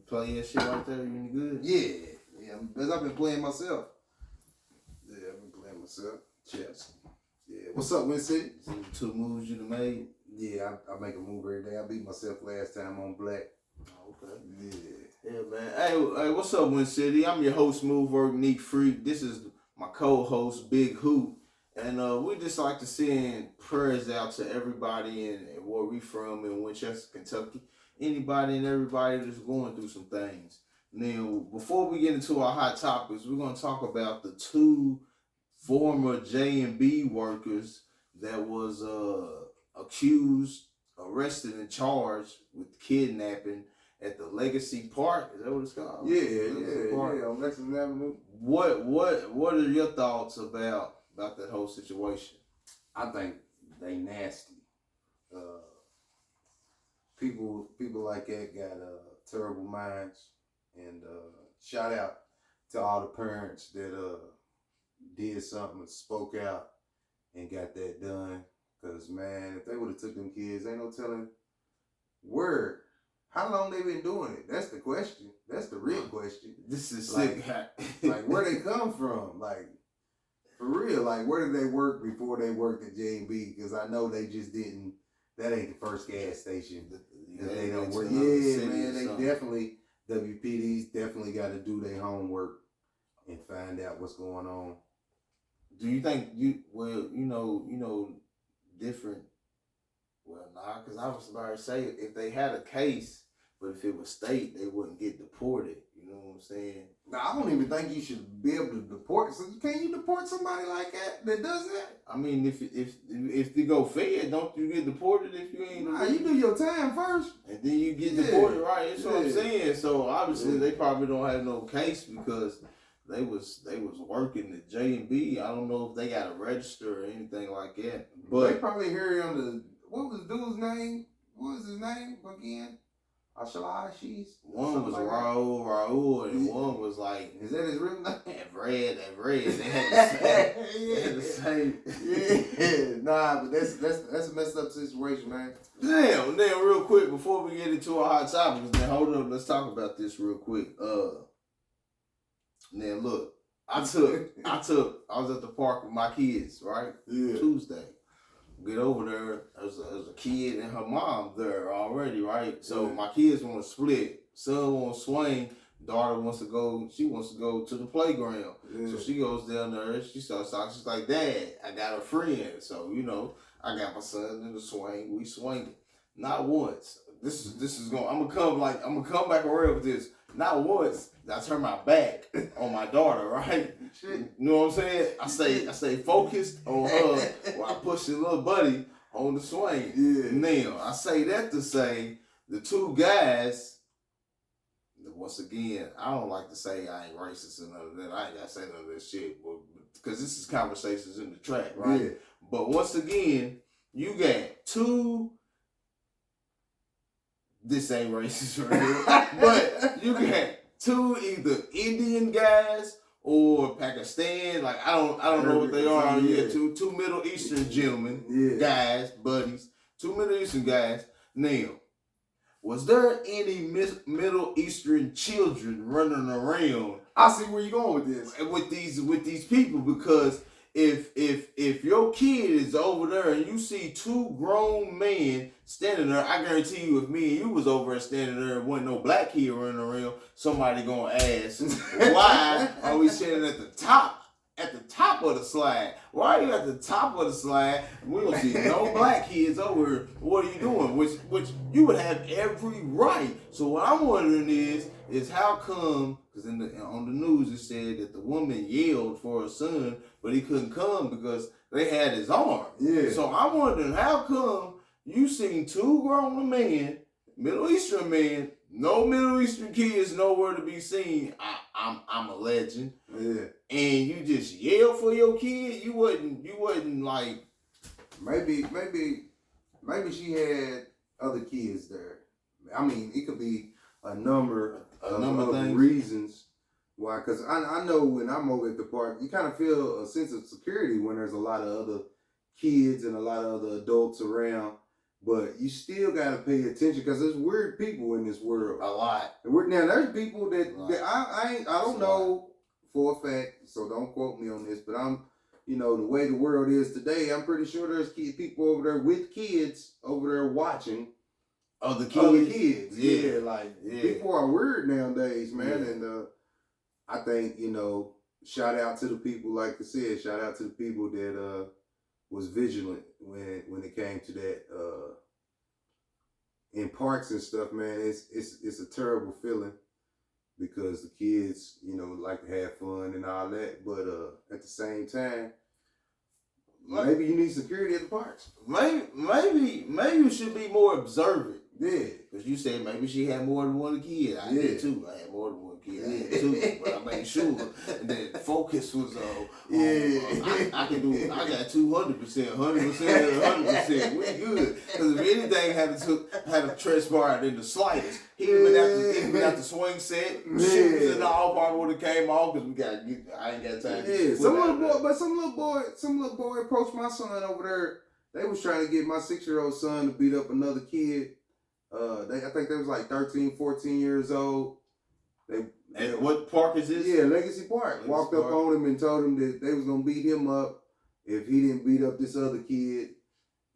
play that shit right there? You any good? Yeah. Because I've been playing myself. Yeah, I've been playing myself. Chess. Yeah. What's up, Win City? 2 moves you done made? Yeah, I make a move every day. I beat myself last time on Black. Oh, okay. Yeah, man. Hey, what's up, Win City? I'm your host, Smooth Work Neat Freak. This is my co-host, Big Hoot. And we just like to send prayers out to everybody in where we from in Winchester, Kentucky. Anybody and everybody that's going through some things. Now, before we get into our hot topics, we're going to talk about the 2 former J&B workers that was accused, arrested, and charged with kidnapping at the Legacy Park. Is that what it's called? Yeah, on Lexington Avenue. What are your thoughts about that whole situation? I think they nasty. People like that got terrible minds. And shout out to all the parents that did something, spoke out, and got that done. Cause man, if they would have took them kids, ain't no telling where. How long they been doing it? That's the question. That's the real question. This is like, sick. Like where they come from? Like for real? Like where did they work before they worked at J&B? Because I know they just didn't. That ain't the first gas station that they don't work. Yeah, man. They definitely WPDs definitely got to do their homework and find out what's going on. Do you think different? Well, nah, because I was about to say if they had a case, but if it was state, they wouldn't get deported. You know what I'm saying? Now, I don't even think you should be able to deport. So can you deport somebody like that does that? I mean, if you go fed, don't you get deported if you ain't? Nah, you do your time first, and then you get deported, right? That's what I'm saying. So obviously they probably don't have no case because they was working at J&B. I don't know if they got a register or anything like that. But they probably heard on the what was the dude's name? What was his name again? Ashalashis. One was like Raul, and one was like, is that his real name? Red. They had the same. Yeah. Nah, but that's a messed up situation, man. Damn, real quick before we get into our hot topics, man, hold up, let's talk about this real quick. Now look, I was at the park with my kids, right? Yeah. Tuesday. Get over there, there's a kid and her mom there already, right? So my kids want to split. Son wants to swing. Daughter wants to go to the playground. Yeah. So she goes down there, she starts talking, she's like, Dad, I got a friend. So, I got my son in the swing, we swinging. Not once. This is going, I'm gonna come back around with this. Not once did I turn my back on my daughter, right? Shit. You know what I'm saying? I stay focused on her while I push the little buddy on the swing. Yeah. Now, I say that to say the 2 guys, once again, I don't like to say I ain't racist and none of that. I ain't gotta say none of that shit, because this is conversations in the track, right? Yeah. But once again, you got 2. This ain't racist right here. But you got 2 either Indian guys or Pakistan. Like I don't know what they are. Yeah, two Middle Eastern gentlemen, guys, buddies. 2 Middle Eastern guys. Now, was there any Middle Eastern children running around? I see where you're going with this. With these people, because if your kid is over there and you see 2 grown men standing there, I guarantee you if me and you was over there standing there and wasn't no black kid running around, somebody gonna ask, why are we standing at the top of the slide? Why are you at the top of the slide? We don't see no black kids over here. What are you doing? Which you would have every right. So what I'm wondering is how come, because on the news it said that the woman yelled for her son, but he couldn't come because they had his arm. Yeah. So I'm wondering how come you seen 2 grown men, Middle Eastern men, no Middle Eastern kids nowhere to be seen. I'm a legend. Yeah. And you just yell for your kid. You wouldn't like. Maybe she had other kids there. I mean, it could be a number of reasons why. Because I know when I'm over at the park, you kind of feel a sense of security when there's a lot of other kids and a lot of other adults around. But you still gotta pay attention because there's weird people in this world. A lot. Now there's people that I don't know for a fact, so don't quote me on this, but the way the world is today, I'm pretty sure there's people over there with kids over there watching other kids. Yeah. People are weird nowadays, man. Yeah. And I think, shout out to the people, like I said, shout out to the people that was vigilant when it came to that in parks and stuff, man. It's a terrible feeling because the kids, like to have fun and all that, but at the same time, maybe you need security at the parks. Maybe you should be more observant. Yeah. Because you said maybe she had more than one kid. I did too. I had more than one kid. I had two. But I made sure that focus was on I got 200%, 100%, 100%. We good. Because if anything had a transpired in the slightest, he been out the swing set, shoes and all probably would have came off because I ain't got time. Yeah, some little boy approached my son over there. They was trying to get my 6-year-old son to beat up another kid. I think they was like 13, 14 years old. And what park is this? Yeah, Legacy Park. Walked up on him and told him that they was gonna beat him up if he didn't beat up this other kid.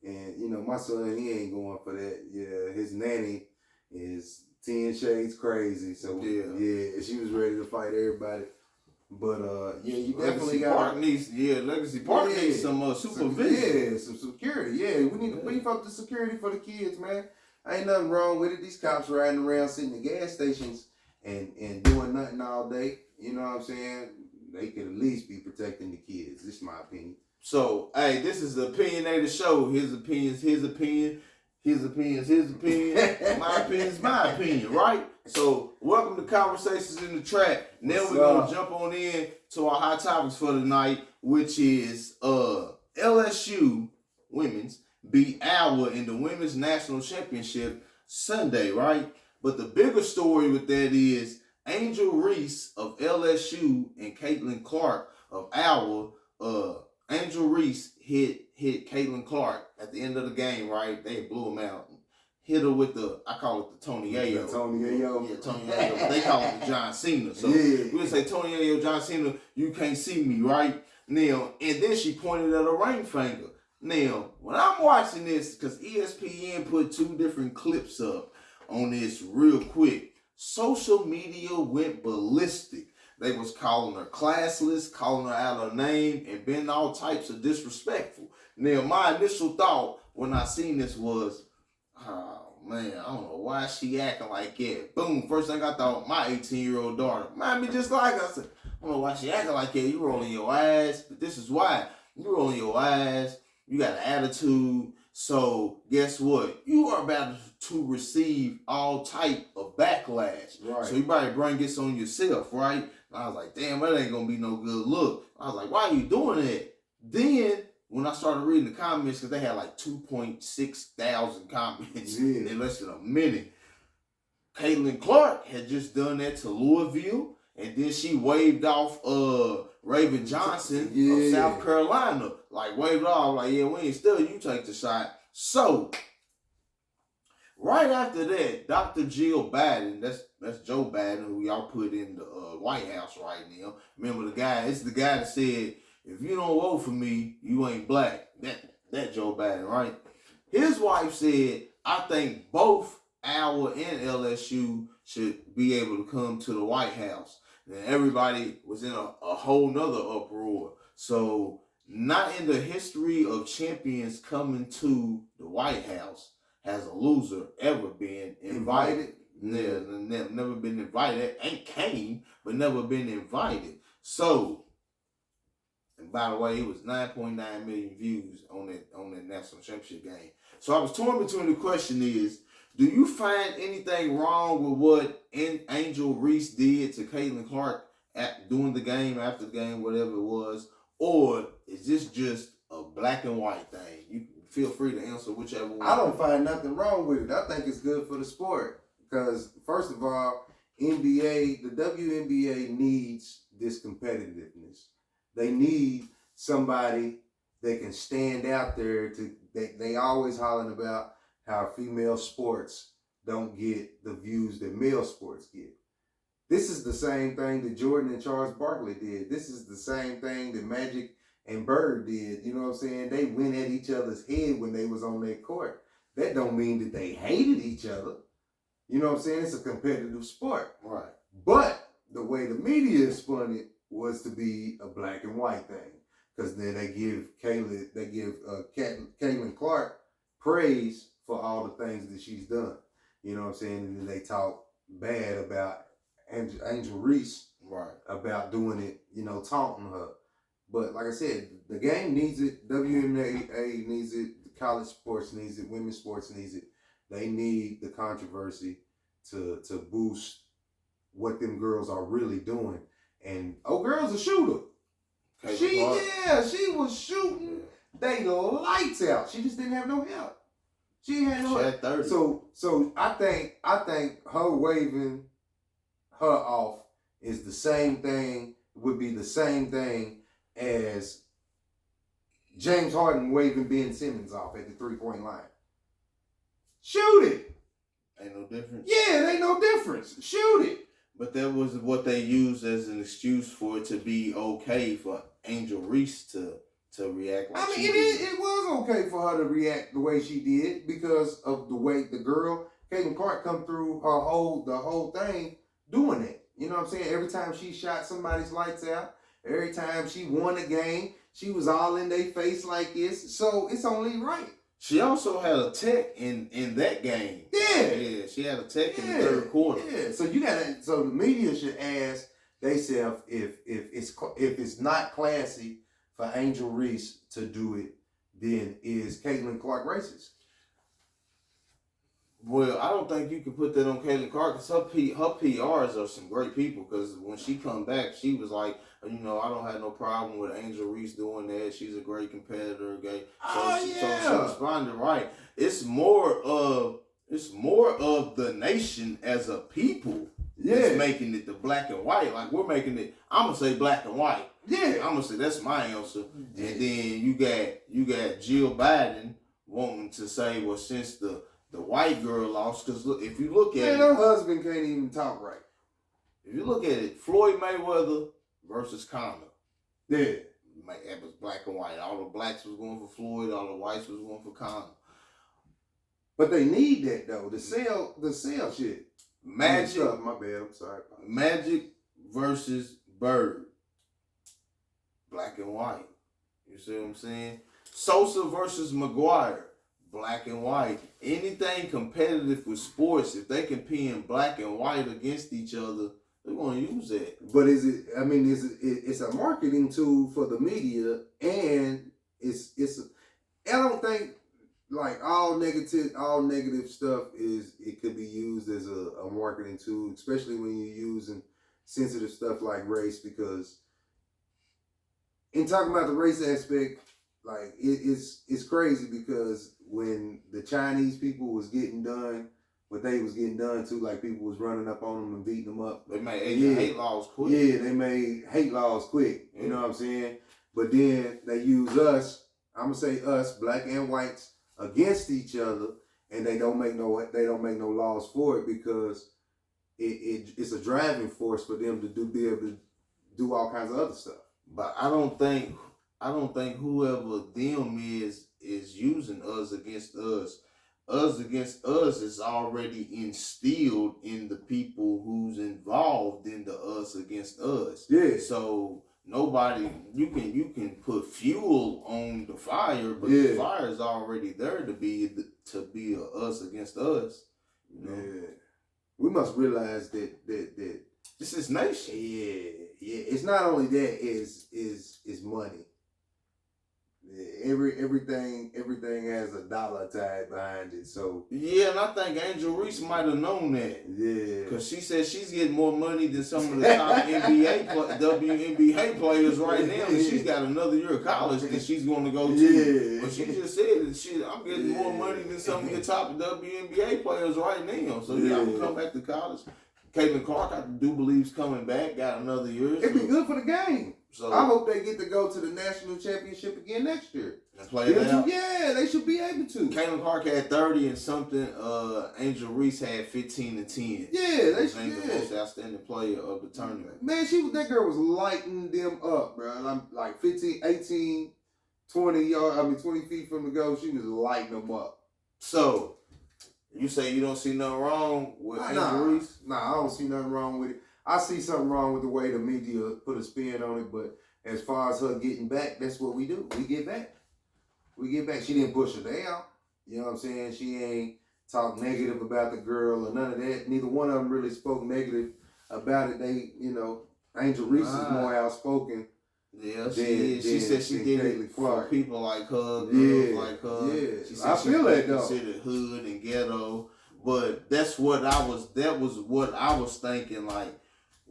And my son, he ain't going for that. Yeah, his nanny is 10 shades crazy. So yeah, she was ready to fight everybody. But you definitely got Legacy Park needs some supervision. Some security. Yeah, we need to beef up the security for the kids, man. Ain't nothing wrong with it. These cops riding around sitting at gas stations and doing nothing all day. You know what I'm saying? They could at least be protecting the kids. This is my opinion. So, hey, this is the Opinionated Show. His opinions, his opinion. His opinions, his opinion. My opinion is my opinion, right? So, welcome to Conversations in the Trap. Now we're going to jump on in to our hot topics for tonight, which is LSU women's beat Iowa in the Women's National Championship Sunday, right? But the bigger story with that is Angel Reese of LSU and Caitlin Clarke of Iowa. Angel Reese hit Caitlin Clarke at the end of the game, right? They blew him out. Hit her with I call it the Tony Ayo. Tony Ayo. Yeah, Tony Ayo. They call it the John Cena. So we would say Tony Ayo, John Cena, you can't see me, right? Now, and then she pointed at a ring finger. Now, when I'm watching this, because ESPN put 2 different clips up on this real quick, social media went ballistic. They was calling her classless, calling her out her name, and being all types of disrespectful. Now, my initial thought when I seen this was, oh, man, I don't know why she acting like that. Boom, first thing I thought, my 18-year-old daughter. Mind me just like I said, I don't know why she acting like that. You rolling your eyes, but this is why. You rolling your eyes. You got an attitude. So guess what? You are about to receive all type of backlash. Right. So you better bring this on yourself, right? And I was like, damn, that ain't gonna be no good look. I was like, why are you doing that? Then when I started reading the comments, because they had like 2.6 thousand comments in less than a minute. Caitlin Clarke had just done that to Louisville, and then she waved off Raven Johnson of South Carolina. Like, waved off, like, yeah, we ain't still, you take the shot. So, right after that, Dr. Jill Biden, that's Joe Biden, who y'all put in the White House right now. Remember the guy, it's the guy that said, if you don't vote for me, you ain't black. That Joe Biden, right? His wife said, I think both Iowa and LSU should be able to come to the White House. And everybody was in a whole nother uproar. So, not in the history of champions coming to the White House has a loser ever been invited. Never been invited. Ain't came, but never been invited. So, and by the way, it was 9.9 million views on that national championship game. So I was torn between the question is, do you find anything wrong with what Angel Reese did to Caitlin Clarke during the game, after the game, whatever it was? Or is this just a black and white thing? You feel free to answer whichever one. I don't find nothing wrong with it. I think it's good for the sport. Because, first of all, the WNBA needs this competitiveness. They need somebody that can stand out there. They always hollering about how female sports don't get the views that male sports get. This is the same thing that Jordan and Charles Barkley did. This is the same thing that Magic and Bird did. You know what I'm saying? They went at each other's head when they was on their court. That don't mean that they hated each other. You know what I'm saying? It's a competitive sport. Right. But the way the media spun it was to be a black and white thing. Because then they give Caitlin Clarke praise for all the things that she's done. You know what I'm saying? And then they talk bad about Angel Reese, right, about doing it, you know, taunting her. But like I said, the game needs it. WNBA needs it. College sports needs it. Women's sports needs it. They need the controversy to boost what them girls are really doing. And girl's a shooter. She was shooting. They lights out. She just didn't have no help. She had no help. 30. So I think her waving her off is the same thing. Would be the same thing as James Harden waving Ben Simmons off at the 3-point line. Shoot it. Ain't no difference. Yeah, it ain't no difference. Shoot it. But that was what they used as an excuse for it to be okay for Angel Reese to react like she did. It was okay for her to react the way she did because of the way the girl, Caitlin Clarke, come through the whole thing doing it. You know what I'm saying? Every time she shot somebody's lights out, every time she won a game, she was all in their face like this. So it's only right. She also had a tech in that game. Yeah, she had a tech in the third quarter. Yeah, so the media should ask themselves if it's not classy for Angel Reese to do it, then is Caitlin Clarke racist? Well, I don't think you can put that on Caitlin Clarke because her PRs are some great people. Because when she come back, she was like, I don't have no problem with Angel Reese doing that. She's a great competitor. Okay, so she responded right. It's more of the nation as a people that's making it the black and white. Like we're making it. I'm gonna say black and white. Yeah, I'm gonna say that's my answer. Yeah. And then you got Jill Biden wanting to say, well, since the white girl lost, because if you look at her husband can't even talk right. If you look at it, Floyd Mayweather versus Conor. Yeah. It was black and white. All the blacks was going for Floyd, all the whites was going for Conor. But they need that though. The sell shit. Magic. My bad, I'm sorry. Magic versus Bird. Black and white. You see what I'm saying? Sosa versus McGuire. Black and white. Anything competitive with sports, if they can pin black and white against each other, they're going to use that. But it's a marketing tool for the media, and I don't think like all negative stuff it could be used as a marketing tool, especially when you're using sensitive stuff like race, because in talking about the race aspect, like it's crazy because when the Chinese people was getting done, what they was getting done to, like people was running up on them and beating them up. They made hate laws quick. Yeah, they made hate laws quick. You know what I'm saying? But then they use us, I'm gonna say us, black and whites, against each other, and they don't make no laws for it because it's a driving force for them to be able to do all kinds of other stuff. But I don't think whoever them is using us against us. Us against us is already instilled in the people who's involved in the us against us. Yeah. So nobody, you can put fuel on the fire, but the fire is already there to be a us against us. You know? Yeah. We must realize that this is nation. Yeah. It's not only that, is money. Everything has a dollar tied behind it. So yeah, and I think Angel Reese might have known that. Yeah, because she said she's getting more money than some of the top WNBA players right now, and she's got another year of college that she's going to go to. Yeah, but she just said that I'm getting more money than some of the top WNBA players right now. So I'm gonna come back to college. Caitlin Clarke, I do believe, is coming back. Got another year. It'd be good for the game. So I hope they get to go to the national championship again next year. And play it out. Yeah, they should be able to. Caitlin Clarke had 30 and something. Angel Reese had 15 and 10. Yeah, they should. The most outstanding player of the tournament. Man, that girl was lighting them up, bro. I'm like 15, 18, 20 yards. 20 feet from the goal. She was lighting them up. So you say you don't see nothing wrong with Angel Reese? Nah, I don't see nothing wrong with it. I see something wrong with the way the media put a spin on it, but as far as her getting back, that's what we do. We get back. She didn't push her down. You know what I'm saying? She ain't talk negative about the girl or none of that. Neither one of them really spoke negative about it. They, Angel Reese is more outspoken. Yeah, she said she did it for people like her, girls like her. Yeah, she said I feel that though. Considered hood and ghetto, but that was what I was thinking. Like,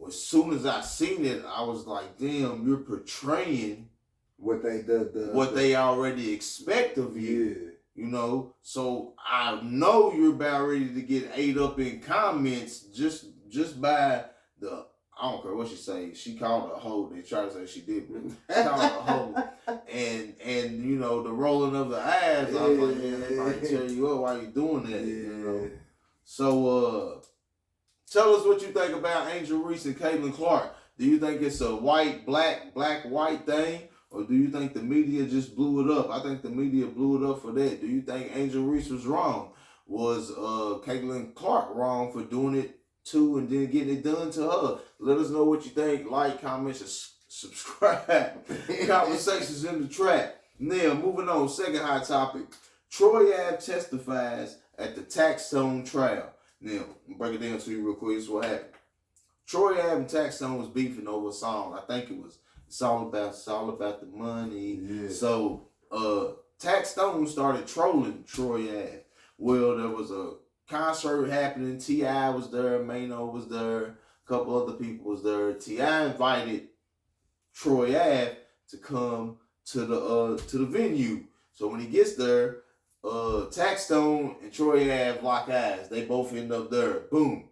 as soon as I seen it, I was like, damn, you're portraying what they already expect of you. Yeah. So I know you're about ready to get ate up in comments just by the, I don't care what she say. She called her a hoe. They try to say she did, but she called her a hoe. And the rolling of the eyes, I was like, man, they might tell you why you doing that. So tell us what you think about Angel Reese and Caitlin Clarke. Do you think it's a white, black, white thing? Or do you think the media just blew it up? I think the media blew it up for that. Do you think Angel Reese was wrong? Was Caitlin Clarke wrong for doing it too and then getting it done to her? Let us know what you think. Like, comment, subscribe. Conversations in the track. Now, moving on. Second hot topic. Troy Ave testifies at the Taxstone trial. Now, I'll break it down to you real quick. This is what happened. Troy Ave and Taxstone was beefing over a song. I think it's all about the money. Yeah. So Taxstone started trolling Troy Ave. Well, there was a concert happening. T.I. was there, Mano was there, a couple other people was there. T.I. invited Troy Ave to come to the venue. So when he gets there, Taxstone and Troy Ave lock eyes. They both end up there. Boom.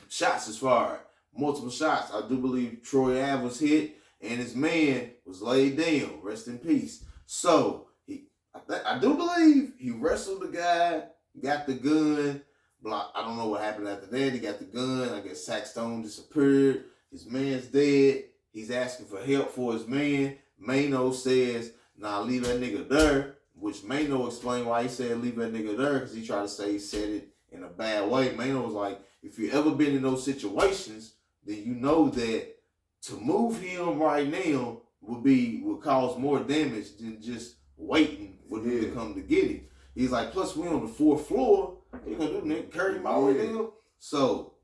Shots is fired. Multiple shots. I do believe Troy Ave was hit and his man was laid down. Rest in peace. So I do believe he wrestled the guy, got the gun. I don't know what happened after that. He got the gun. I guess Taxstone disappeared. His man's dead. He's asking for help for his man. Mano says, nah, leave that nigga there. Which Mano explained why he said leave that nigga there, because he tried to say he said it in a bad way. Mano was like, if you ever been in those situations, then you know that to move him right now would cause more damage than just waiting for him to come to get him. He's like, plus we on the 4th floor. What you gonna do, nigga? Carry him all the way down? So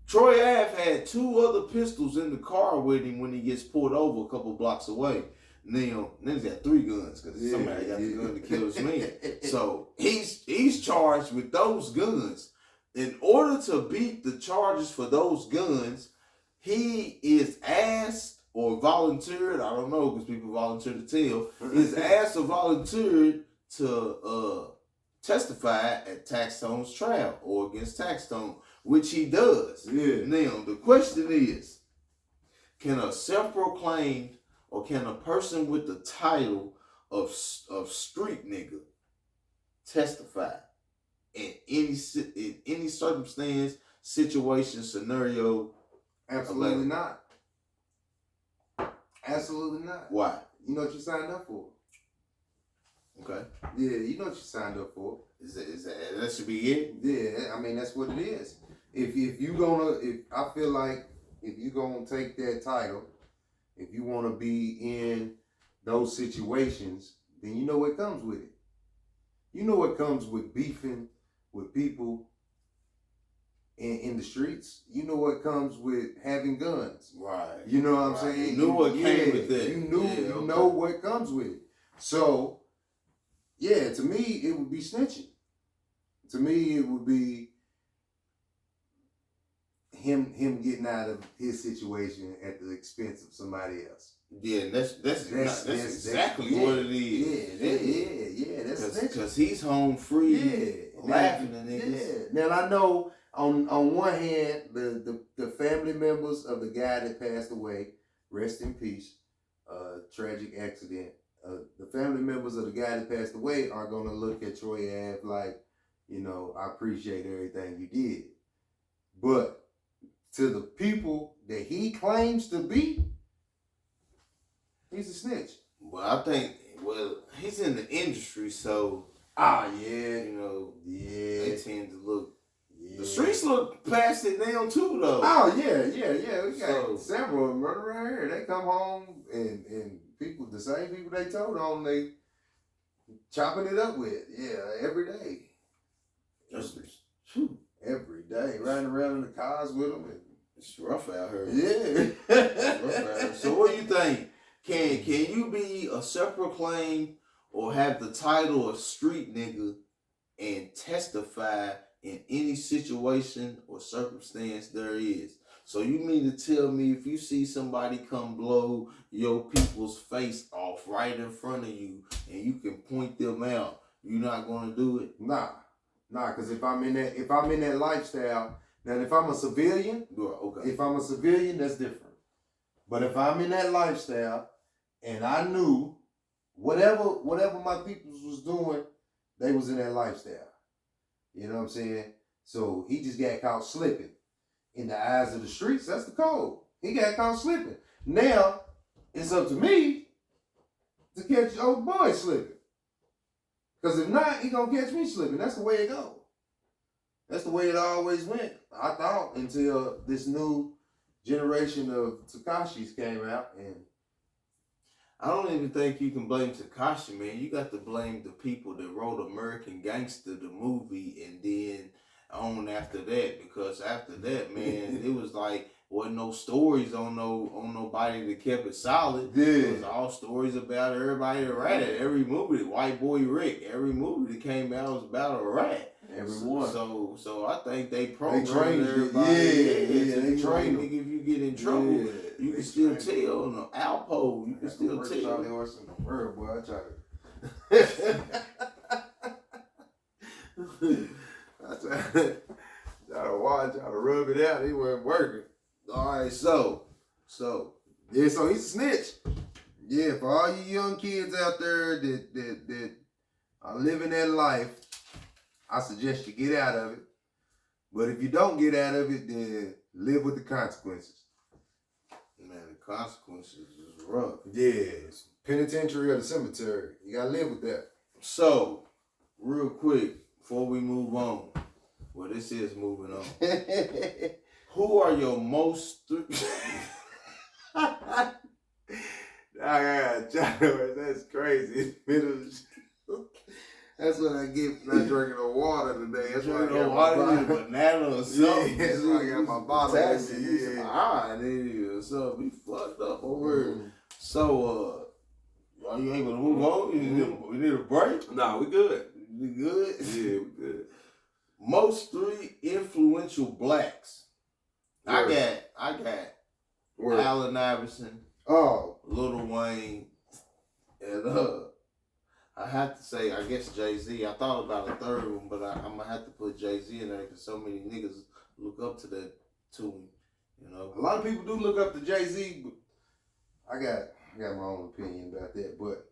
Troy Ave had 2 other pistols in the car with him when he gets pulled over a couple blocks away. Now he's got 3 guns because somebody got the gun to kill his man. So he's charged with those guns. In order to beat the charges for those guns, he is asked or volunteered, I don't know because people volunteer to tell, is asked or volunteered to testify at Taxstone's trial or against Taxstone, which he does. Yeah. Now, the question is, can a self-proclaimed or can a person with the title of street nigga testify in any circumstance, situation, scenario? Absolutely not. Absolutely not. Why? You know what you signed up for. Okay. Yeah, you know what you signed up for. Is that should be it? Yeah, I mean that's what it is. If I feel like if you gonna take that title, if you want to be in those situations, then you know what comes with it. You know what comes with beefing with people in the streets. You know what comes with having guns. Right. You know what I'm saying? You knew what came with that. You know what comes with it. So, yeah, to me, it would be snitching. To me, it would be him getting out of his situation at the expense of somebody else. Yeah, that's exactly what it is. Yeah. That's because he's home free, laughing at niggas. Yeah. Now I know on one hand, the family members of the guy that passed away, rest in peace. Tragic accident. The family members of the guy that passed away are gonna look at Troy Ave like, I appreciate everything you did. But to the people that he claims to be, he's a snitch. Well, I think, he's in the industry, so. Yeah. Yeah. They tend to look. Yeah. The streets look past it now, too, though. Oh, yeah. We got several of them running around here. They come home and people, the same people they told on, they chopping it up with. Yeah, every day. Every day. Riding around in the cars with them. It's rough out here. Yeah. It's rough out here. So what do you think? Can you be a self-proclaimed or have the title of street nigga and testify in any situation or circumstance there is? So you mean to tell me if you see somebody come blow your people's face off right in front of you and you can point them out, you're not gonna do it? Nah, because if I'm in that lifestyle, now if I'm a civilian, okay. If I'm a civilian, that's different. But if I'm in that lifestyle and I knew whatever my peoples was doing, they was in that lifestyle. You know what I'm saying? So he just got caught slipping. In the eyes of the streets, that's the code. He got caught slipping. Now, it's up to me to catch old boy slipping. Because if not, he gonna catch me slipping. That's the way it go. That's the way it always went, I thought, until this new generation of Tekashis came out. And I don't even think you can blame Tekashi, man. You got to blame the people that wrote American Gangster, the movie, and then on after that, because after that, man, it was like wasn't no stories on nobody that kept it solid. Yeah. It was all stories about everybody that ratted. Every movie, White Boy Rick, every movie that came out was about a rat. Everyone. So I think they programmed everybody. Yeah, they trained. Nigga, if you get in trouble, you can still tell on the Alpo. You can still tell. Charlie horse in the world, boy. I try to watch, try to rub it out. He wasn't working. All right, so yeah, so he's a snitch. Yeah, for all you young kids out there that are living that life, I suggest you get out of it. But if you don't get out of it, then live with the consequences. Man, the consequences is rough. Yeah, it's penitentiary or the cemetery. You gotta live with that. So, real quick, before we move on, well, this is moving on. Who are your most... That's crazy. That's what I get for not drinking no water today. That's why I got water, banana or something. Yeah, that's why I got my bottle. Yeah. So we fucked up over here. So, are you able to move on? We need a break? Nah, we good. We good? Yeah, we good. Most 3 influential blacks. Word. I got Word. Allen Iverson, Lil Wayne, and I have to say, I guess Jay-Z. I thought about a third one, but I'm going to have to put Jay-Z in there because so many niggas look up to him, you know. A lot of people do look up to Jay-Z, but I got my own opinion about that. But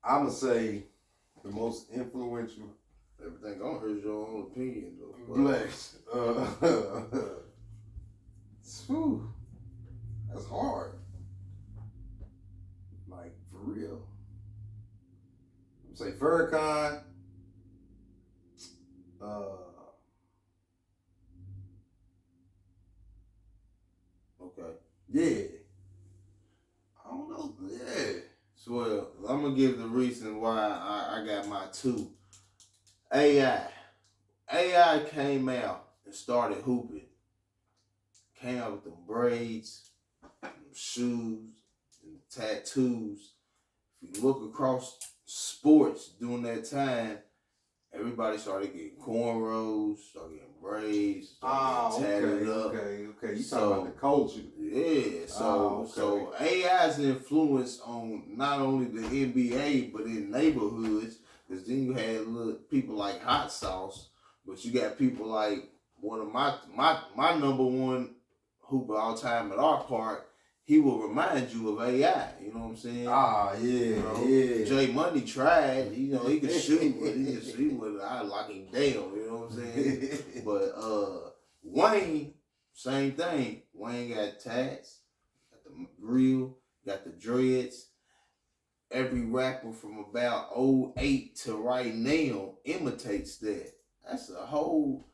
I'm going to say the most influential. Everything on here is your own opinion, though. Blacks. Whew, that's hard. Like, for real. Say Farrakhan. Okay. Yeah. I don't know. Yeah. So, well, I'm going to give the reason why I got my 2. AI came out and started hooping. Came out with them braids, them shoes, and tattoos. If you look across sports during that time, everybody started getting cornrows, started getting braids, started getting tatted up. Okay. You talking about the culture. Yeah, so AI's influence on not only the NBA, but in neighborhoods, because then you had people like Hot Sauce, but you got people like one of my number one hooper all time at our park he will remind you of AI. You know what I'm saying? Ah, yeah, You know, yeah. J Money tried. You know, he could shoot, but he would. I lock him down. You know what I'm saying? But Wayne, same thing. Wayne got tats, got the grill, got the dreads. Every rapper from about '08 to right now imitates that. That's a whole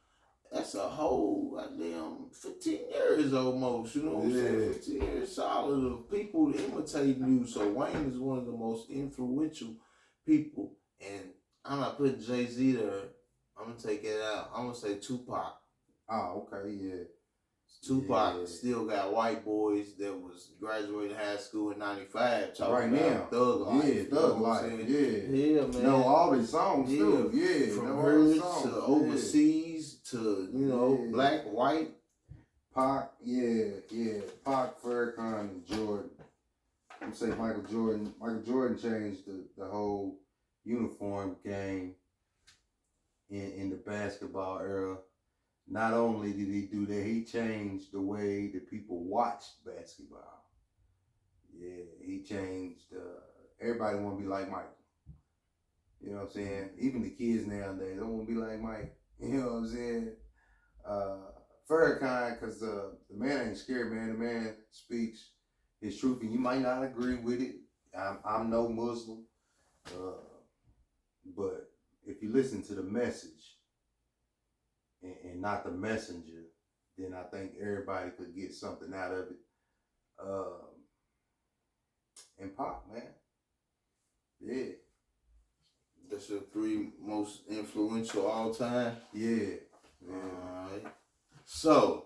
goddamn 15 years almost, you know what I'm saying? 15 years solid of people imitating you. So Wayne is one of the most influential people. And I'm not putting Jay-Z there. I'm gonna take it out. I'm gonna say Tupac. Oh, okay, yeah. Tupac still got white boys that was graduating high school in '95 talking right about now. thug life. Yeah, thug life. Yeah, man. Know all his songs too. Yeah, from know her songs. to overseas to black, white. Pac, Pac, Farrakhan, and Jordan. I'm saying Michael Jordan. Michael Jordan changed the whole uniform game in the basketball era. Not only did he do that, he changed the way that people watched basketball. Yeah, he changed. Everybody want to be like Mike. You know what I'm saying? Even the kids nowadays don't want to be like Mike. You know what I'm saying? Farrakhan, because the man ain't scared, man. The man speaks his truth, and you might not agree with it. I'm no Muslim, but if you listen to the message and not the messenger, then I think everybody could get something out of it. And Pop, man. Yeah. That's your three most influential all time? Yeah. Alright. So,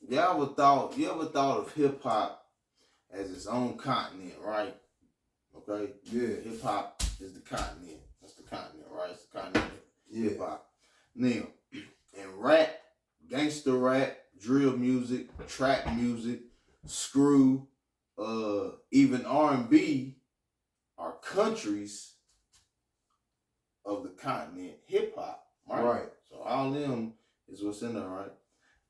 you ever thought of hip hop as its own continent, right? Okay? Yeah. Hip hop is the continent. That's the continent, right? It's the continent. Yeah. Hip hop. Now, and rap, gangster rap, drill music, trap music, screw, even R&B are countries of the continent hip hop, right? So all them is what's in there, right?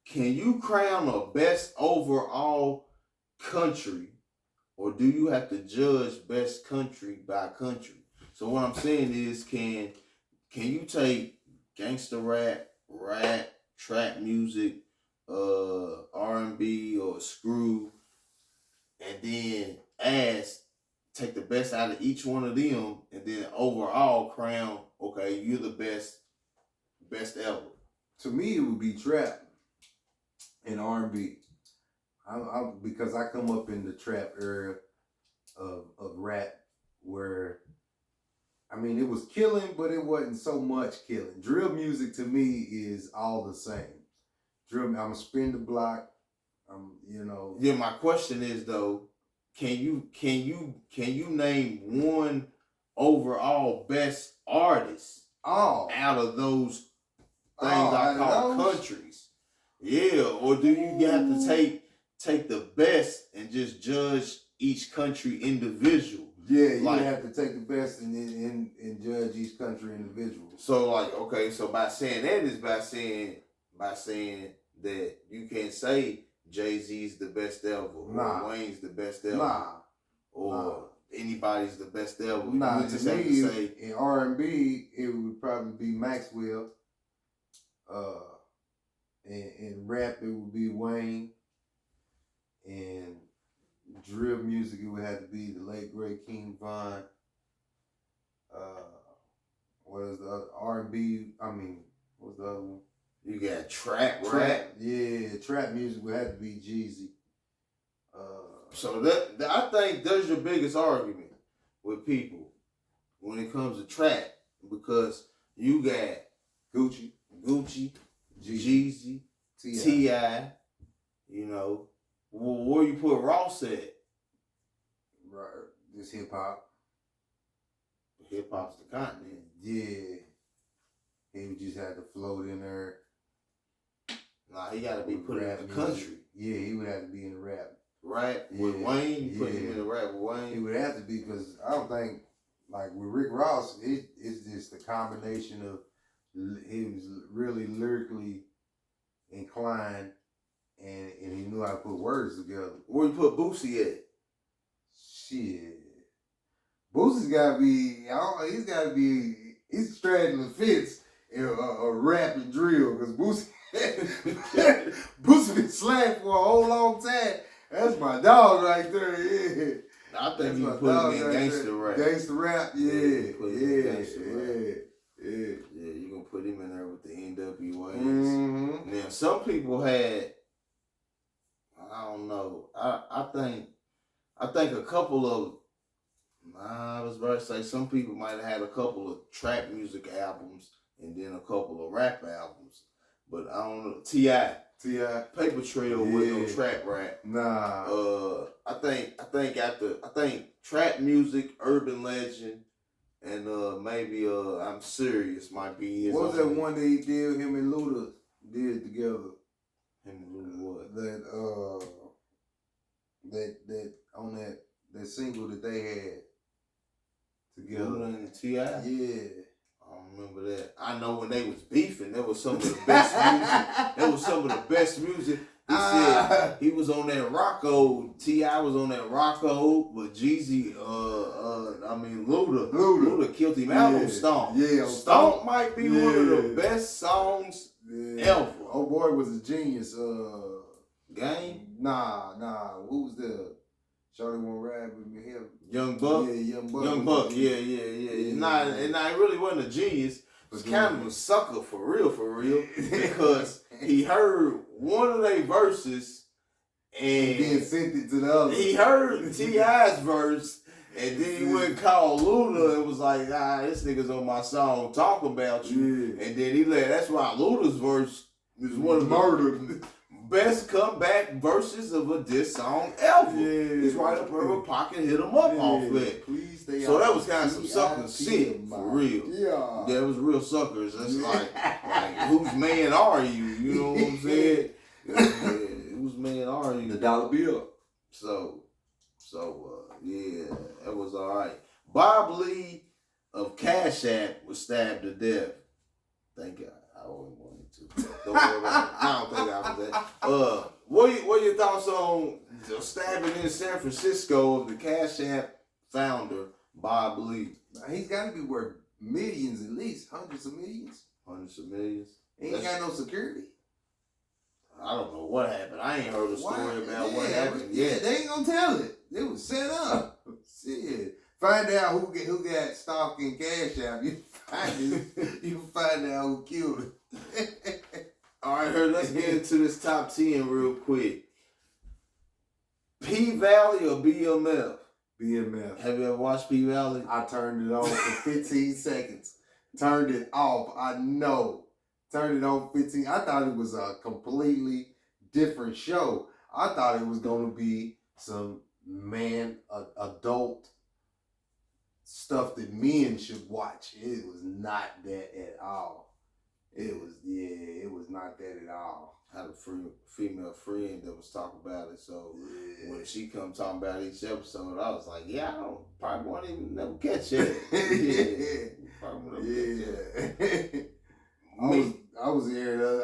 Can you crown a best overall country, or do you have to judge best country by country? So what I'm saying is, can you take gangster rap, trap music, R&B or screw, and then take the best out of each one of them, and then overall crown, okay, you're the best ever? To me, it would be trap and R&B. Because I come up in the trap era of rap where, I mean, it was killing, but it wasn't so much killing. Drill music to me is all the same. Drill, I'm a spin the block. Yeah, my question is though, can you name one overall best artist out of those things I call countries? Yeah, or do you have to take the best and just judge each country individual? Yeah, you have to take the best and judge each country individual. So so by saying that is by saying that you can't say Jay-Z's the best ever, or Wayne's the best ever, or anybody's the best ever. Nah, you just to have me, to say in R&B, it would probably be Maxwell. And rap, it would be Wayne. And drill music, it would have to be the late great King Von. What is the other? R&B? I mean, what's the other one? You got trap rap. Yeah, trap music would have to be Jeezy. So that I think that's your biggest argument with people when it comes to trap, because you got Gucci, Jeezy, T.I. You know, where you put Ross at? Right, this hip hop. Hip hop's the continent. Yeah, he would just have to float in there. Nah, he got to be put in the country. Yeah, he would have to be in the rap. Rap with Wayne? You put him in the rap with Wayne? He would have to be, because I don't think, like with Rick Ross, it's just a combination of, he was really lyrically inclined, and he knew how to put words together. Where you put Boosie at? Shit. Boosie's gotta be, he's straddling the fence in a rap and drill, because Boosie been slapped for a whole long time. That's my dog right there, yeah. I think you put him in gangster rap. Gangster rap, yeah. Yeah, you gonna put him in there with the NWAs. Mm-hmm. Now, some people had, I don't know. I think a couple of, I was about to say some people might have had a couple of trap music albums and then a couple of rap albums, but I don't know. T.I. Paper Trail with no trap rap. Nah. I think trap music, Urban Legend, and maybe I'm Serious might be his. What was that one that he did? Him and Luda did together. Him and Luda what? That on that single that they had together. Luda and T.I. Yeah. I don't remember that. I know when they was beefing, that was some of the best music. That was some of the best music. He said he was on that Rocco. T.I. was on that Rocco, but Jeezy, Luda killed him out on Stomp. Yeah, Stomp might be one of the best songs ever. Oh boy, was a genius. Game? Nah. Who was the Shorty won't ride with me? Him. Young Buck. Yeah, Young Buck. Yeah. And I really wasn't a genius. He was kind of a sucker for real, because he heard one of their verses and then sent it to the other. He heard T.I.'s verse and then he went and called Luda and was like, this nigga's on my song talking about you. Yeah. And then that's why Luda's verse is one of the best comeback verses of a diss song ever. Yeah. He's right up there with Pocket hit him up off that. Please stay so that was kind of some sucker shit for real. Yeah. That was real suckers. That's like whose man are you? You know what I'm saying? Whose man are you? The dollar bill. So yeah, that was all right. Bob Lee of Cash App was stabbed to death. Thank God. I only wanted to. Don't worry about it. I don't think I was that. What are your thoughts on the stabbing in San Francisco of the Cash App founder, Bob Lee? He's got to be worth millions at least. Hundreds of millions. He ain't got no security. I don't know what happened. I ain't heard a story about what happened yet. Yeah, they ain't gonna tell it. It was set up. Shit. Find out who got stock in Cash App. You find out who killed it. All right, let's get into this top 10 real quick. P-Valley or BMF? BMF. Have you ever watched P-Valley? I turned it on for 15 seconds. Turned it off. I know. Turned it on 15. I thought it was a completely different show. I thought it was going to be some adult stuff that men should watch. It was not that at all. It was not that at all. I had a female friend that was talking about it, so when she come talking about each episode, I was like, I probably won't even never catch it. Probably never catch it. I was here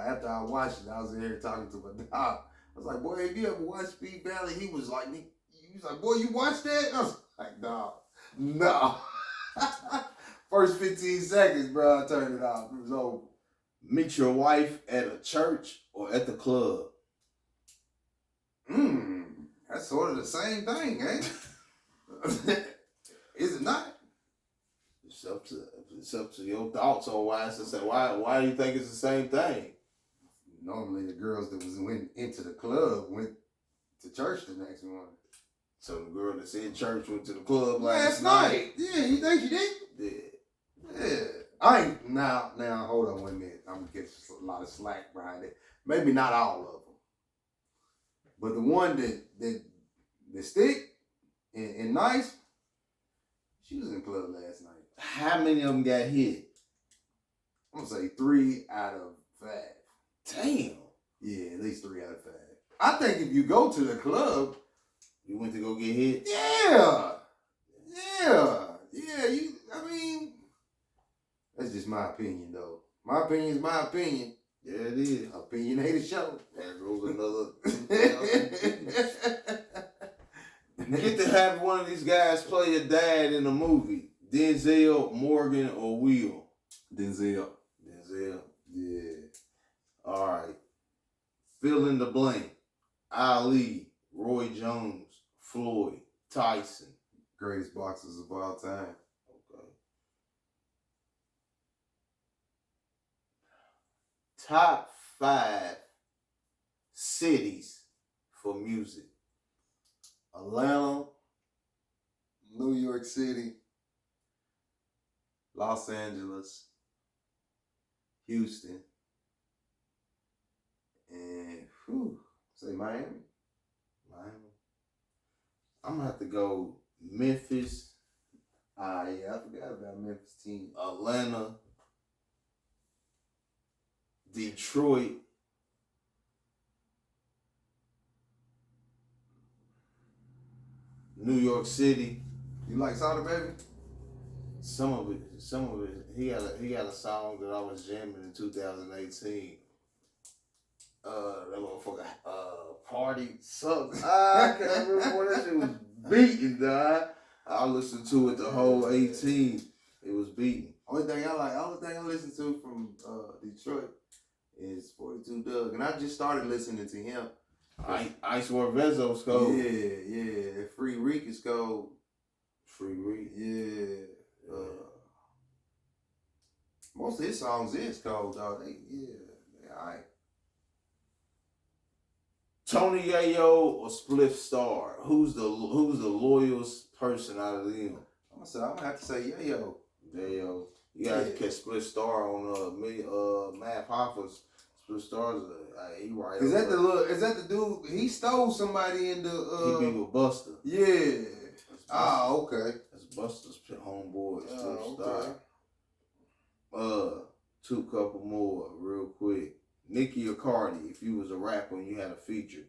after I watched it. I was in here talking to my dog. I was like, boy, have you ever watched P Valley? He was like, boy, you watched that? I was like, no. First 15 seconds, bro, I turned it off. It was over. Meet your wife at a church or at the club? That's sort of the same thing, ain't it? Is it not? It's up to your thoughts on why it's the same. Why do you think it's the same thing? Normally the girls that went into the club went to church the next morning. So the girl that's in church went to the club last night. Yeah, you think she did? Yeah. I ain't now hold on 1 minute. I'm gonna get a lot of slack behind it. Maybe not all of them. But the one that stick and nice, she was in the club last night. How many of them got hit? I'm gonna say 3 out of 5. Damn. Yeah, at least 3 out of 5. I think if you go to the club, you went to go get hit? Yeah. That's just my opinion, though. My opinion is my opinion. Yeah, it is. Opinionated show. There goes another 2,000 views. Get to have one of these guys play a dad in a movie. Denzel, Morgan, or Will? Denzel. Yeah. All right. Fill in the blank. Ali, Roy Jones, Floyd, Tyson. Greatest boxers of all time. Okay. Top 5 cities for music. Atlanta, New York City, Los Angeles, Houston, and say Miami. I'm gonna have to go Memphis. Yeah, I forgot about Memphis team. Atlanta, Detroit, New York City. You like Soda Baby? Some of it. He got a song that I was jamming in 2018. That motherfucker, Party Sucks. I can't remember what that shit was beating, dog. I listened to it the whole 18. It was beating. Only thing I listen to from Detroit is 42 Doug, and I just started listening to him. Ice War Vezo's cold. Yeah. Free Reek is cold. Free Reek. Yeah. Most of his songs is cold, dog. They alright. Tony Yayo or Spliff Star? Who's the loyalest person out of them? I'm gonna have to say Yayo. Yayo. You guys catch Spliff Star on Matt Hoffa's. Spliff Star's he right. Is that the dude? He stole somebody in the. He be with Buster. Yeah. Okay. That's Buster's homeboy. Spliff Okay. Star. Two couple more real quick. Nicki or Cardi, if you was a rapper and you had a feature.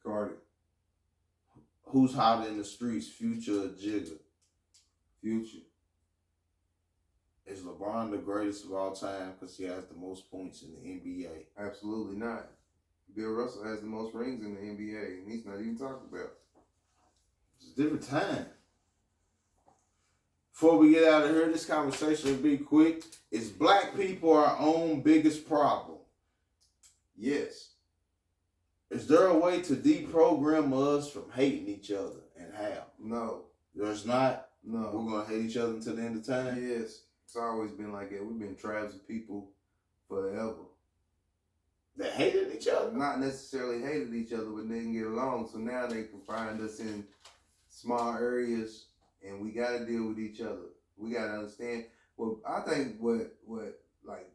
Cardi. Who's hotter in the streets, Future or Jigga? Future. Is LeBron the greatest of all time because he has the most points in the NBA? Absolutely not. Bill Russell has the most rings in the NBA, and he's not even talked about. It's a different time. Before we get out of here, this conversation will be quick. Is black people our own biggest problem? Yes. Is there a way to deprogram us from hating each other, and how? No. There's not? No. We're going to hate each other until the end of time? Yes. It's always been like that. We've been tribes of people forever. That hated each other? Not necessarily hated each other, but didn't get along. So now they can find us in small areas, and we got to deal with each other. We got to understand. Well, I think what like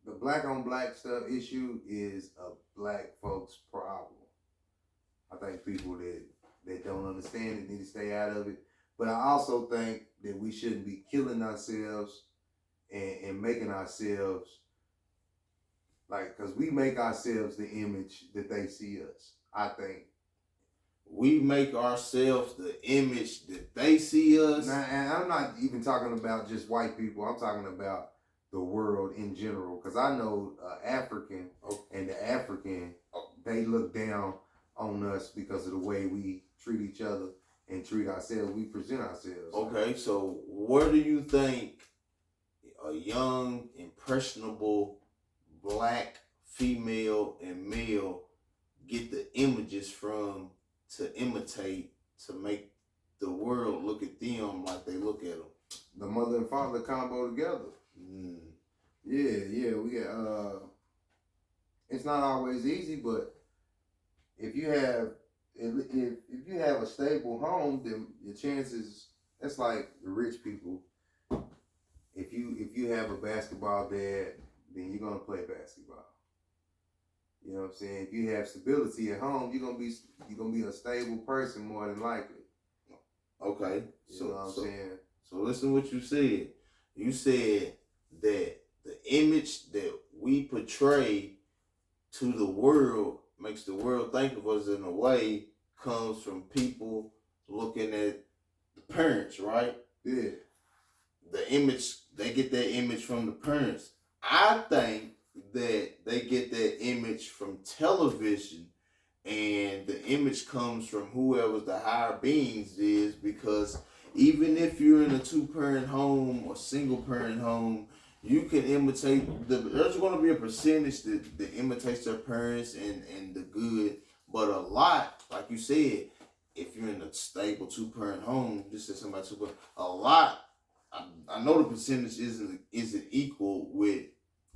the black on black stuff issue is a black folks problem. I think people that don't understand it need to stay out of it. But I also think that we shouldn't be killing ourselves and making ourselves like, because we make ourselves the image that they see us. I think we make ourselves the image that they see us. Now, and I'm not even talking about just white people. I'm talking about the world in general. Because I know African and the African, they look down on us because of the way we treat each other and treat ourselves. We present ourselves. Okay, so where do you think a young, impressionable black female and male get the images from to imitate to make the world look at them like they look at them? The mother and father combo together. Yeah, we got it's not always easy, but if you have a stable home, then your chances, that's like the rich people. If you have a basketball dad, then you're gonna play basketball. You know what I'm saying? If you have stability at home, you're gonna be a stable person more than likely. Okay. You know what I'm saying? So listen to what you said. You said that the image that we portray to the world makes the world think of us in a way comes from people looking at the parents, right? Yeah. The image, they get that image from the parents. I think that they get that image from television, and the image comes from whoever the higher beings is, because even if you're in a two-parent home or single-parent home, you can imitate there's going to be a percentage that imitates their parents and the good, but a lot, like you said, if you're in a stable two-parent home, just as somebody two, a lot, I know the percentage isn't equal with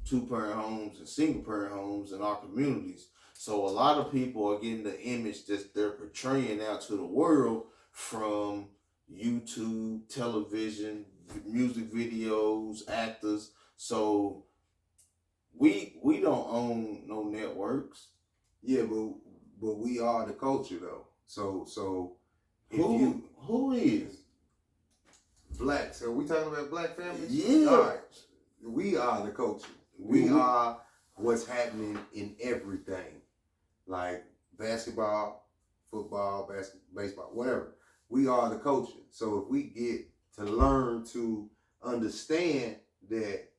two-parent homes and single-parent homes in our communities. So a lot of people are getting the image that they're portraying out to the world from YouTube, television, music videos, actors. So we don't own no networks. Yeah, but we are the culture though. So if Who is black, so we talking about black families? Yeah. All right. We are the culture. We are what's happening in everything. Like basketball, football, baseball, whatever. We are the culture. So if we get to learn to understand that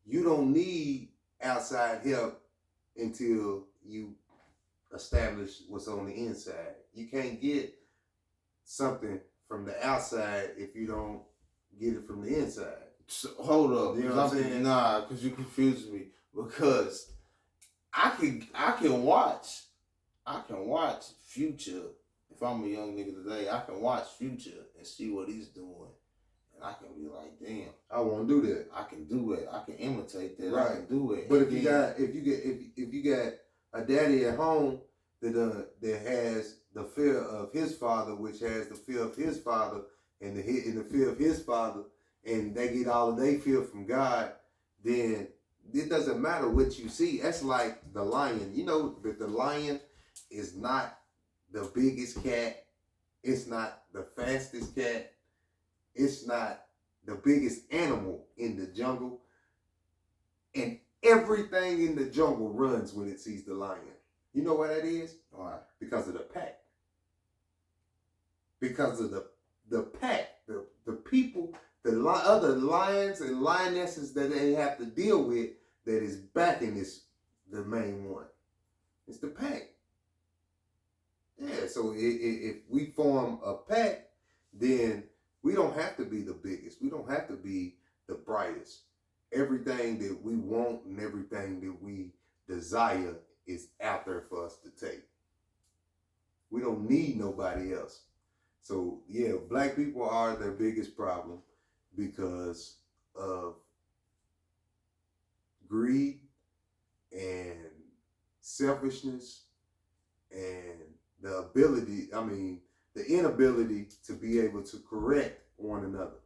you don't need outside help until you establish what's on the inside. You can't get something from the outside if you don't get it from the inside. So, hold up, you know what I'm saying? Nah, because you confuse me. Because I can watch Future. If I'm a young nigga today, I can watch Future and see what he's doing, and I can be like, damn, I won't do that. I can do it. I can imitate that. Right. I can do it. But if you got a daddy at home that has the fear of his father, which has the fear of his father, and the fear of his father, and they get all of their fear from God, then it doesn't matter what you see. That's like the lion. You know that the lion is not the biggest cat. It's not the fastest cat. It's not the biggest animal in the jungle. And everything in the jungle runs when it sees the lion. You know why that is? Why? Because of the pack. Because of the pack. The people, the other lions and lionesses that they have to deal with that is backing this, the main one. It's the pack. Yeah, so if we form a pack, then we don't have to be the biggest. We don't have to be the brightest. Everything that we want and everything that we desire is out there for us to take. We don't need nobody else. So yeah, black people are their biggest problem because of greed and selfishness and the inability to be able to correct one another.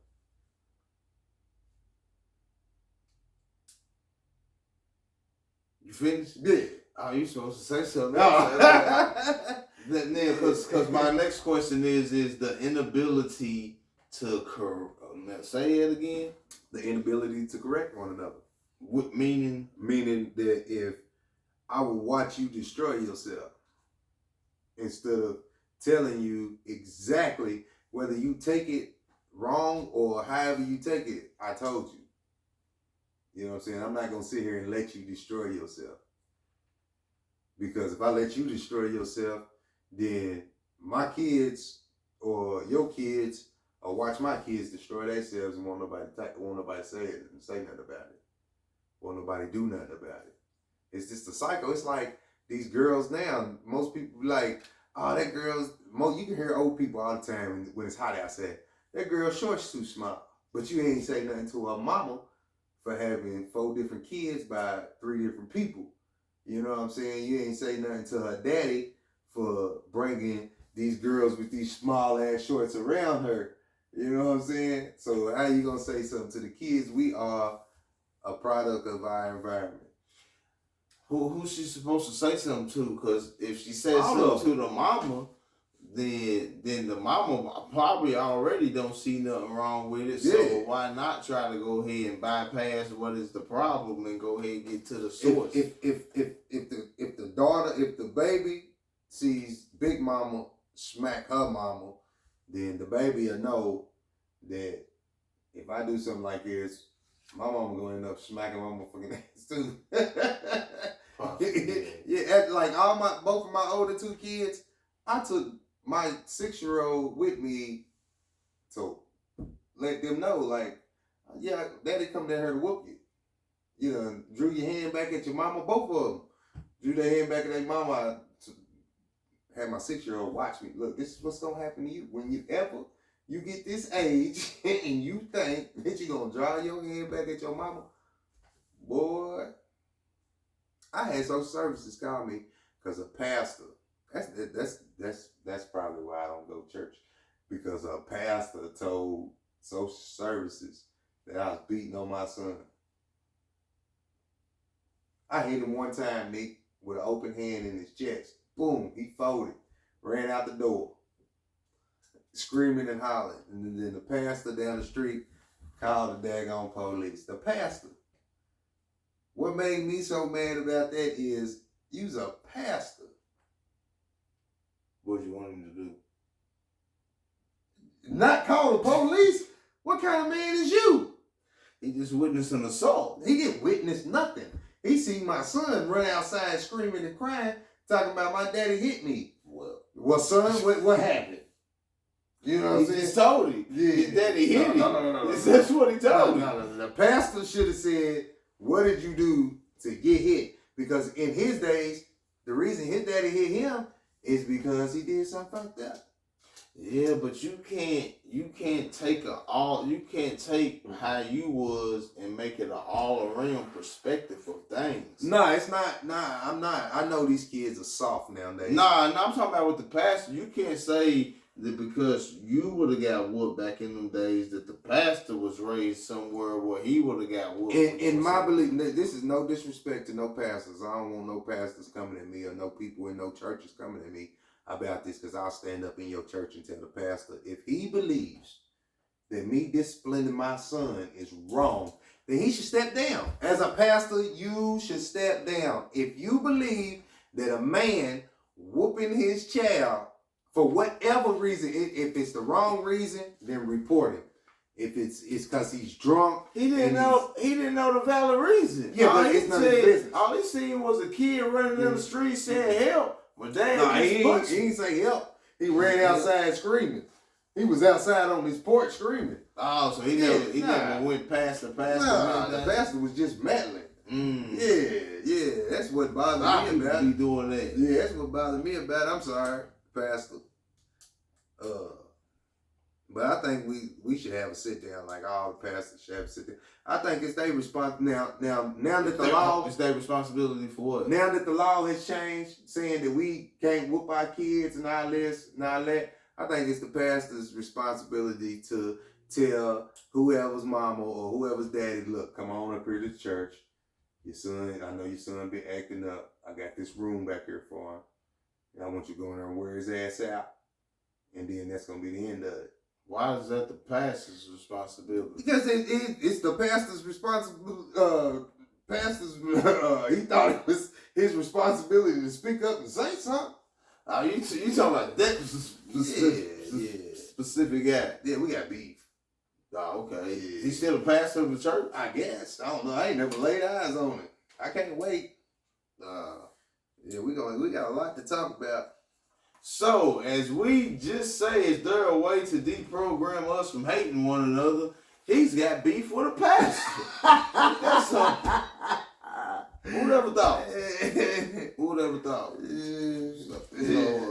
You finished? Yeah. Oh, you supposed to say something. No. Because my next question is the inability to say it again. The inability to correct one another. What meaning? Meaning that if I would watch you destroy yourself instead of telling you exactly whether you take it wrong or however you take it, I told you. You know what I'm saying? I'm not going to sit here and let you destroy yourself. Because if I let you destroy yourself, then my kids or your kids or watch my kids destroy themselves and won't nobody say it and say nothing about it. Won't nobody do nothing about it. It's just a cycle. It's like these girls now, most people be like, oh, that girl's, you can hear old people all the time when it's hot outside. That girl's short's too small. But you ain't say nothing to her mama for having 4 different kids by 3 different people. You know what I'm saying? You ain't say nothing to her daddy for bringing these girls with these small ass shorts around her. You know what I'm saying? So how you gonna say something to the kids? We are a product of our environment. Who's she supposed to say something to? Because if she says something to the mama, then the mama probably already don't see nothing wrong with it. So why not try to go ahead and bypass what is the problem and go ahead and get to the source? If the baby sees Big Mama smack her mama, then the baby will know that if I do something like this, My mama gonna end up smacking my motherfucking ass too. Possibly. Yeah, like both of my older two kids, I took my 6-year-old with me to let them know, like, yeah, daddy come down here to whoop you. You know, drew your hand back at your mama, both of them. Drew their hand back at their mama. I had my 6-year-old watch me. Look, this is what's gonna happen to you when you get this age and you think that you're gonna draw your hand back at your mama. Boy, I had social services call me because a pastor. That's probably why I don't go to church, because a pastor told social services that I was beating on my son. I hit him one time, Nick, with an open hand in his chest. Boom, he folded, ran out the door, screaming and hollering. And then the pastor down the street called the daggone police. The pastor. What made me so mad about that is, you's a pastor. What you want him to do? Not call the police? What kind of man is you? He just witnessed an assault. He didn't witness nothing. He seen my son run outside screaming and crying, talking about my daddy hit me. Well, son, what happened? You know what I'm saying? He just told him. Yeah. His daddy hit him. No. That's what he told him. No. The pastor should have said, what did you do to get hit? Because in his days, the reason his daddy hit him is because he did something like that. Yeah, but you can't take how you was and make it an all around perspective of things. No, it's not. Nah, I'm not. I know these kids are soft nowadays. Nah, I'm talking about with the pastor. You can't say that because you would have got whooped back in them days that the pastor was raised somewhere where he would have got whooped. In my belief, this is no disrespect to no pastors. I don't want no pastors coming at me or no people in no churches coming at me about this, because I'll stand up in your church and tell the pastor, if he believes that me disciplining my son is wrong, then he should step down. As a pastor, you should step down. If you believe that a man whooping his child for whatever reason, if it's the wrong reason, then report him. If it's because he's drunk, he didn't know the valid reason. Yeah, but it's not his business. All he seen was a kid running down the street saying help. But dad, he ain't say help. He ran outside screaming. He was outside on his porch screaming. Oh, so he never went past the pastor. Nah, the pastor was just meddling. Yeah, that's what bothered me about it. Be doing that. Yeah, that's what bothered me about it. I'm sorry, pastor. But I think we should have a sit down, like all the pastors should have a sit down. I think it's their response now that the law, it's their responsibility for what? Now that the law has changed, saying that we can't whoop our kids and all this and all that, I think it's the pastor's responsibility to tell whoever's mama or whoever's daddy, look, come on up here to church. Your son, I know your son been acting up. I got this room back here for him. And I want you to go in there and wear his ass out. And then that's going to be the end of it. Why is that the pastor's responsibility? Because it's the pastor's responsibility. He thought it was his responsibility to speak up and say something. Oh, you talking about that specific guy? Yeah, we got beef. Oh, okay. Yeah. Is he still a pastor of the church? I guess. I don't know. I ain't never laid eyes on it. I can't wait. Yeah, we got a lot to talk about. So, as we just say, is there a way to deprogram us from hating one another? He's got beef with a pastor. That's something. Who'd ever thought? Who'd ever thought?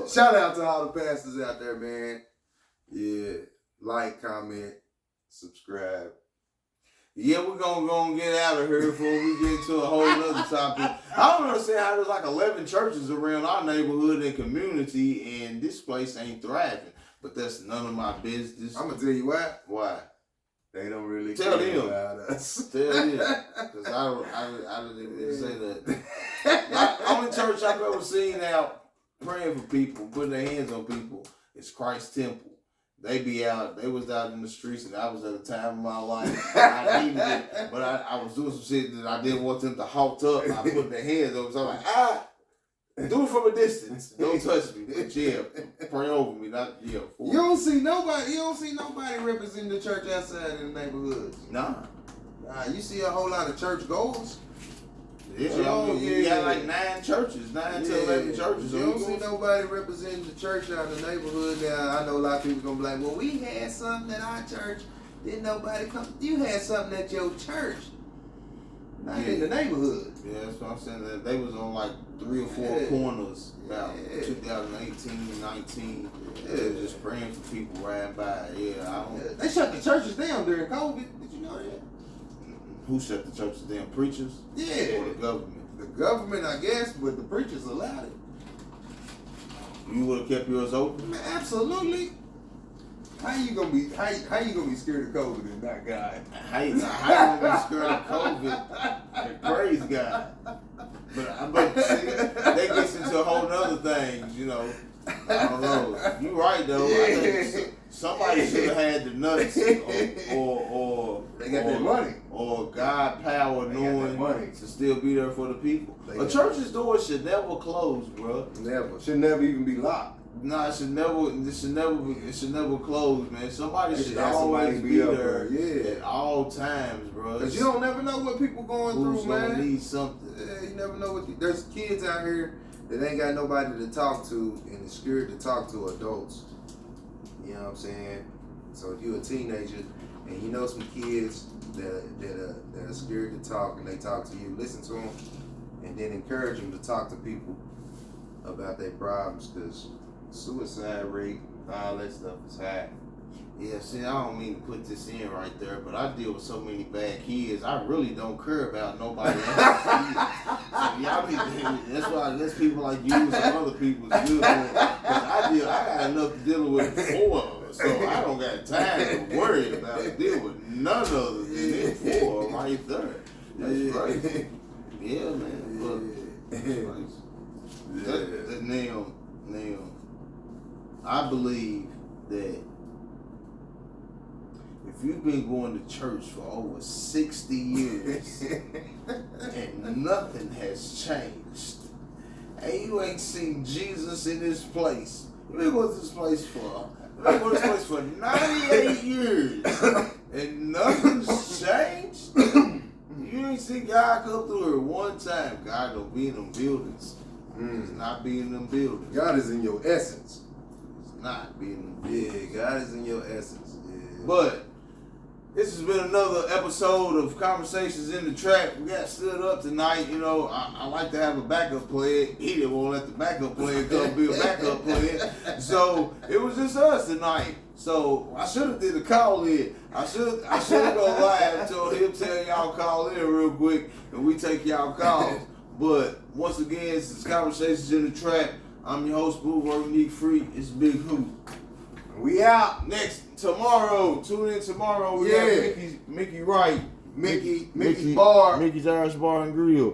Shout out to all the pastors out there, man. Yeah. Like, comment, subscribe. Yeah, we're gonna get out of here before we get into a whole other topic. I don't understand how there's like 11 churches around our neighborhood and community, and this place ain't thriving. But that's none of my business. I'm gonna tell you why. Why? They don't really tell care them about us. Tell them, because I didn't even say that. The only church I've ever seen out praying for people, putting their hands on people, is Christ Temple. They was out in the streets, and I was at a time of my life. I needed it, but I was doing some shit that I didn't want them to halt up. I put their hands over, so I'm like, do it from a distance. Don't touch me. But yeah, pray over me, not for You don't see nobody representing the church outside in the neighborhoods. Nah. Nah, you see a whole lot of church goers. Yeah, you got like 9 churches, 9 to 11 churches. You don't see nobody representing the church out in the neighborhood. Now, I know a lot of people gonna be like, well, we had something at our church. Didn't nobody come? You had something at your church. Not in the neighborhood. Yeah, that's what I'm saying. That they was on like 3 or 4 corners about 2018, 19. Yeah, just praying for people riding by. They shut the churches down during COVID. Did you know that? Who shut the churches down? Preachers? Yeah. Or the government? The government, I guess, but the preachers allowed it. You would have kept yours open? Man, absolutely. How you gonna be scared of COVID and not God? How you gonna be scared of COVID and praise God? But see, that gets into a whole nother thing, you know. I don't know. You're right though. I think somebody should have had the nuts or they got that money. Or God power knowing to still be there for the people. A church's door should never close, bro. Never. Should never even be locked. Nah, it should never close, man. Somebody should always be there at all times, bro. Cause you don't never know what people going through, man. Gonna need something. Yeah, you never know what. There's kids out here that ain't got nobody to talk to and is scared to talk to adults. You know what I'm saying? So if you're a teenager and you know some kids that are scared to talk and they talk to you, listen to them and then encourage them to talk to people about their problems, because suicide rate, all that stuff is high. Yeah, see, I don't mean to put this in right there, but I deal with so many bad kids. I really don't care about nobody else's kids. So y'all that's why I guess people like you and some other people is good. Because I got enough dealing with 4 of us, so I don't got time to worry about it. Deal with none other than them 4 right there. That's crazy. Yeah, man. Look, that's crazy. Now, I believe that if you've been going to church for over 60 years and nothing has changed, and you ain't seen Jesus in this place, you've been going to this place for 98 years and nothing's changed. You ain't seen God come through here one time. God don't be in them buildings. He's not be in them buildings. God is in your essence. He's not being in them buildings. Yeah, God is in your essence. Yeah. But this has been another episode of Conversations in the Trap. We got stood up tonight. You know, I like to have a backup player. He didn't want to let the backup player come be a backup player. So it was just us tonight. So I should have did a call in. I should go live and told him tell y'all call in real quick and we take y'all calls. But once again, this is Conversations in the Trap. I'm your host, Boo Unique Freak. It's Big Hoop. We out. Tomorrow. Tune in tomorrow. We got Mickey Wright. Mickey's Bar. Mickey's Irish Bar and Grill.